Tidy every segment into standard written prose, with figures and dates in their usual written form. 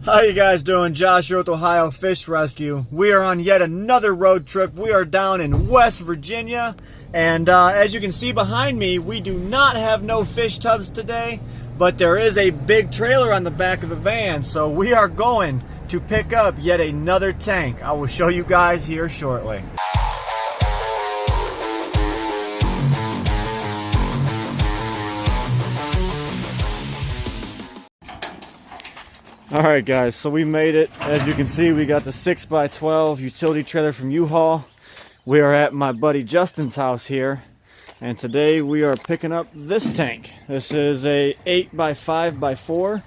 How you guys doing? Josh here with Ohio Fish Rescue. We are on yet another road trip. We are down in West Virginia, and as you can see behind me, we do not have no fish tubs today, but there is a big trailer on the back of the van, so we are going to pick up yet another tank. I will show you guys here shortly. Alright guys, so we made it. As you can see, we got the 6x12 utility trailer from U-Haul. We are at my buddy Justin's house here, and today we are picking up this tank. This is a 8x5x4.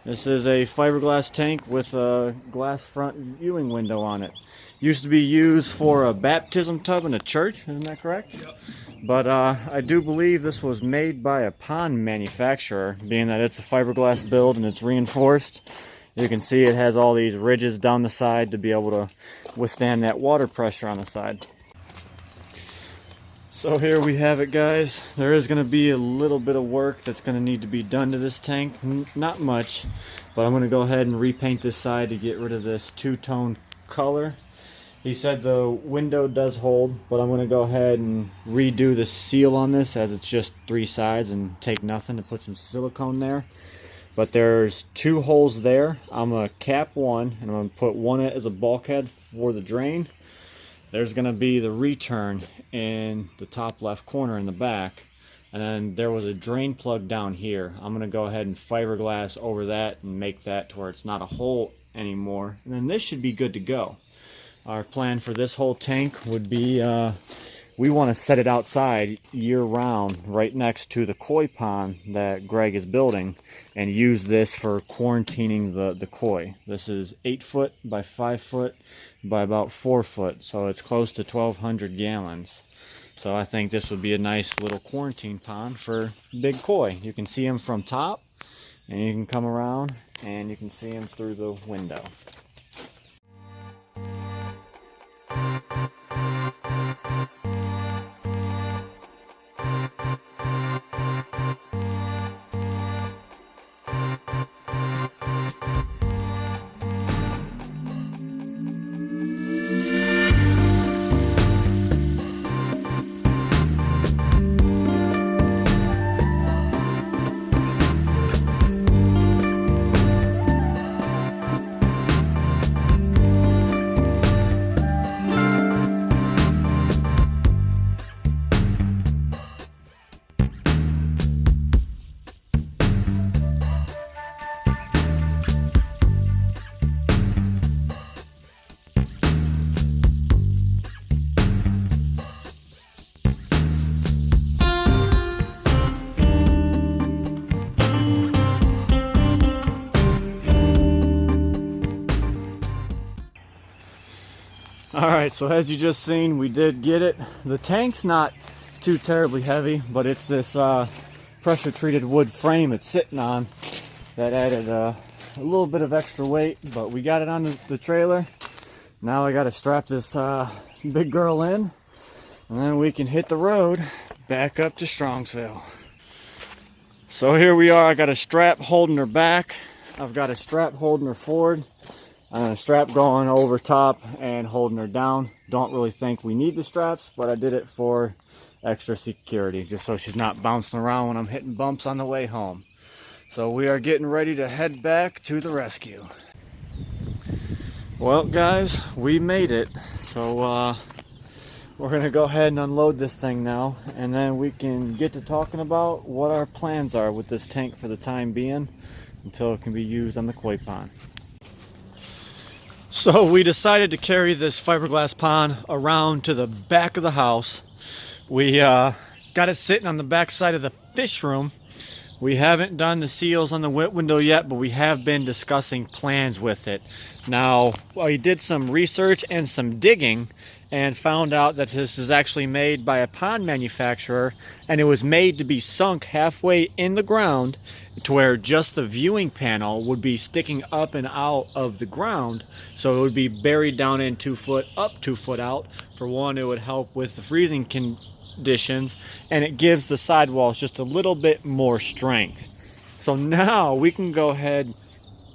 This is a fiberglass tank with a glass front viewing window on it. Used to be used for a baptism tub in a church, isn't that correct? Yep. But I do believe this was made by a pond manufacturer, being that it's a fiberglass build and it's reinforced. You can see it has all these ridges down the side to be able to withstand that water pressure on the side. So here we have it, guys. There is going to be a little bit of work that's going to need to be done to this tank. Not much, but I'm going to go ahead and repaint this side to get rid of this two-tone color. He said the window does hold, but I'm going to go ahead and redo the seal on this, as it's just three sides, and take nothing to put some silicone there. But there's two holes there. I'm going to cap one, and I'm going to put one as a bulkhead for the drain. There's going to be the return in the top left corner in the back. And then there was a drain plug down here. I'm going to go ahead and fiberglass over that and make that to where it's not a hole anymore. And then this should be good to go. Our plan for this whole tank would be, we want to set it outside year-round right next to the koi pond that Greg is building, and use this for quarantining the koi. This is 8 foot by 5 foot by about 4 foot, so it's close to 1,200 gallons. So I think this would be a nice little quarantine pond for big koi. You can see them from top, and you can come around and you can see them through the window. Alright, so as you just seen, we did get it. The tank's not too terribly heavy, but it's this pressure treated wood frame it's sitting on that added a little bit of extra weight, but we got it on the trailer. Now I got to strap this big girl in, and then we can hit the road back up to Strongsville. So here we are. I got a strap holding her back. I've got a strap holding her forward. A strap going over top and holding her down. Don't really think we need the straps, but I did it for extra security, just so she's not bouncing around when I'm hitting bumps on the way home. So we are getting ready to head back to the rescue. Well guys, we made it. So we're gonna go ahead and unload this thing now, and then we can get to talking about what our plans are with this tank for the time being, until it can be used on the koi pond. So we decided to carry this fiberglass pond around to the back of the house. We got it sitting on the back side of the fish room. We haven't done the seals on the window yet, but we have been discussing plans with it. Now, we did some research and some digging and found out that this is actually made by a pond manufacturer, and it was made to be sunk halfway in the ground to where just the viewing panel would be sticking up and out of the ground, so it would be buried down in 2 foot, up 2 foot out. For one, it would help with the freezing conditions, and it gives the sidewalls just a little bit more strength. So now we can go ahead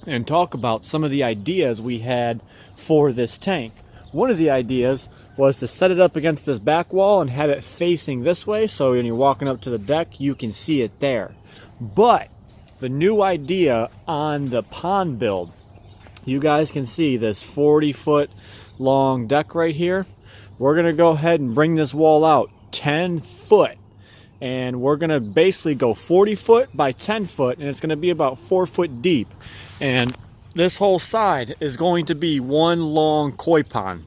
and talk about some of the ideas we had for this tank. One of the ideas was to set it up against this back wall and have it facing this way, so when you're walking up to the deck you can see it there. But the new idea on the pond build, you guys can see this 40-foot long deck right here. We're gonna go ahead and bring this wall out 10 foot, and we're gonna basically go 40 foot by 10 foot, and it's gonna be about 4 foot deep. And this whole side is going to be one long koi pond.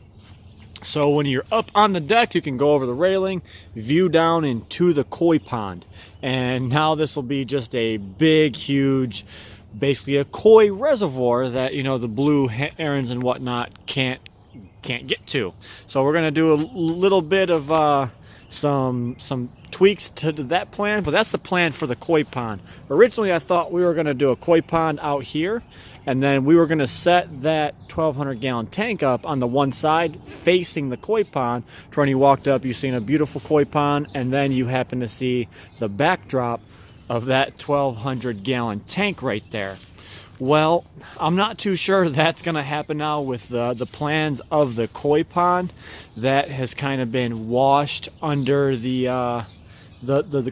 So when you're up on the deck, you can go over the railing, view down into the koi pond. And now this will be just a big, huge, basically a koi reservoir that, you know, the blue herons and whatnot can't get to. So we're gonna do a little bit of some tweaks to that plan, but that's the plan for the koi pond. Originally I thought we were gonna do a koi pond out here, and then we were gonna set that 1,200 gallon tank up on the one side facing the koi pond. When you walked up, you've seen a beautiful koi pond, and then you happen to see the backdrop of that 1,200 gallon tank right there. Well, I'm not too sure that's gonna happen now with the plans of the koi pond. That has kind of been washed under the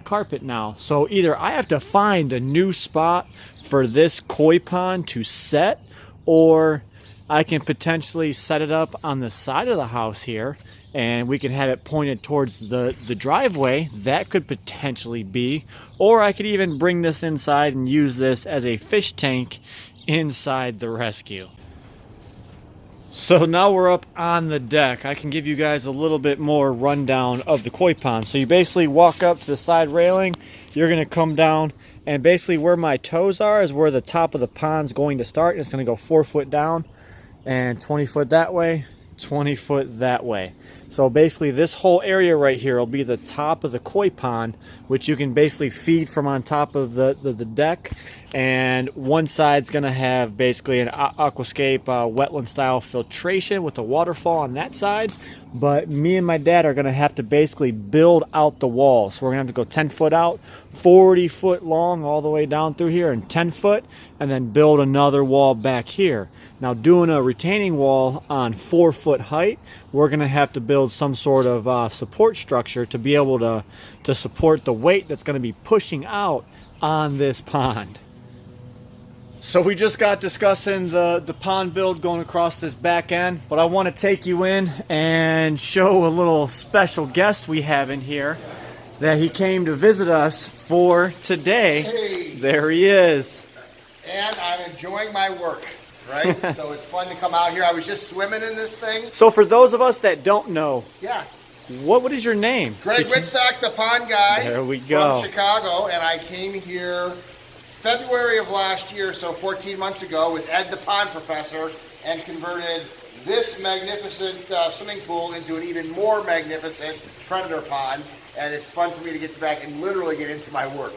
carpet now. So either I have to find a new spot for this koi pond to set, or I can potentially set it up on the side of the house here, and we can have it pointed towards the driveway. That could potentially be. Or I could even bring this inside and use this as a fish tank inside the rescue. So now we're up on the deck. I can give you guys a little bit more rundown of the koi pond. So you basically walk up to the side railing, you're gonna come down, and basically where my toes are is where the top of the pond's going to start. It's gonna go 4 foot down and 20 foot that way, 20 foot that way. So basically this whole area right here will be the top of the koi pond, which you can basically feed from on top of the deck. And one side's gonna have basically an aquascape wetland style filtration with a waterfall on that side. But me and my dad are gonna have to basically build out the wall. So we're gonna have to go 10 foot out, 40 foot long all the way down through here, and 10 foot, and then build another wall back here. Now doing a retaining wall on 4 foot height, we're gonna have to build some sort of support structure to be able to support the weight that's gonna be pushing out on this pond. So we just got discussing the pond build going across this back end, but I want to take you in and show a little special guest we have in here that he came to visit us for today. Hey. There he is. And I'm enjoying my work, right? So it's fun to come out here. I was just swimming in this thing. So for those of us that don't know, yeah, what is your name? Greg Whitstock, the pond guy. There we go. From Chicago, and I came here February of last year, so 14 months ago, with Ed the pond professor, and converted this magnificent swimming pool into an even more magnificent predator pond. And it's fun for me to get back and literally get into my work.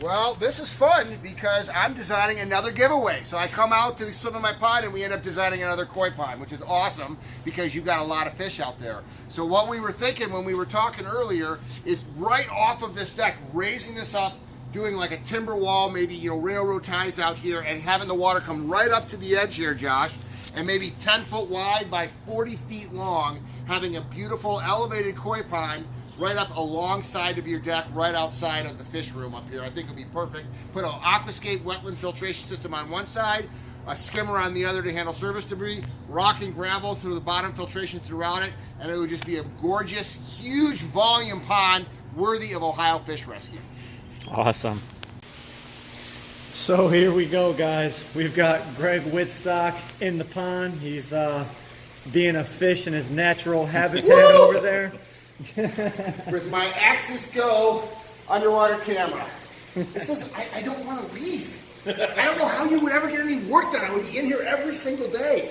Well, this is fun because I'm designing another giveaway. So I come out to swim in my pond and we end up designing another koi pond, which is awesome because you've got a lot of fish out there. So what we were thinking when we were talking earlier is right off of this deck, raising this up, doing like a timber wall, maybe, you know, railroad ties out here, and having the water come right up to the edge here, Josh, and maybe 10 foot wide by 40 feet long, having a beautiful elevated koi pond right up alongside of your deck, right outside of the fish room up here. I think it'll be perfect. Put an aquascape wetland filtration system on one side, a skimmer on the other to handle surface debris, rock and gravel through the bottom filtration throughout it, and it would just be a gorgeous, huge volume pond worthy of Ohio Fish Rescue. Awesome. So here we go, guys. We've got Greg Whitstock in the pond. He's being a fish in his natural habitat over there. With my Axis Go underwater camera. This is, I don't want to leave. I don't know how you would ever get any work done. I would be in here every single day.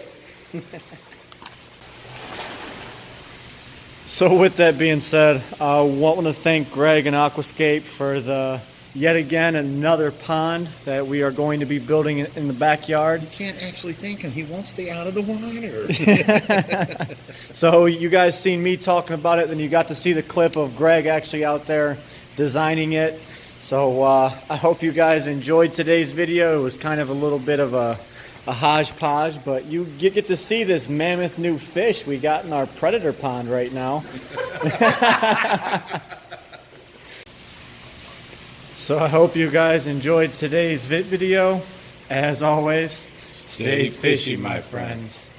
So with that being said, I want to thank Greg and Aquascape for yet again another pond that we are going to be building in the backyard. You can't actually thank him. He won't stay out of the water. So you guys seen me talking about it, then you got to see the clip of Greg actually out there designing it. So I hope you guys enjoyed today's video. It was kind of a little bit of a hodgepodge, but you get to see this mammoth new fish we got in our predator pond right now. So I hope you guys enjoyed today's video. As always, stay fishy, my friends.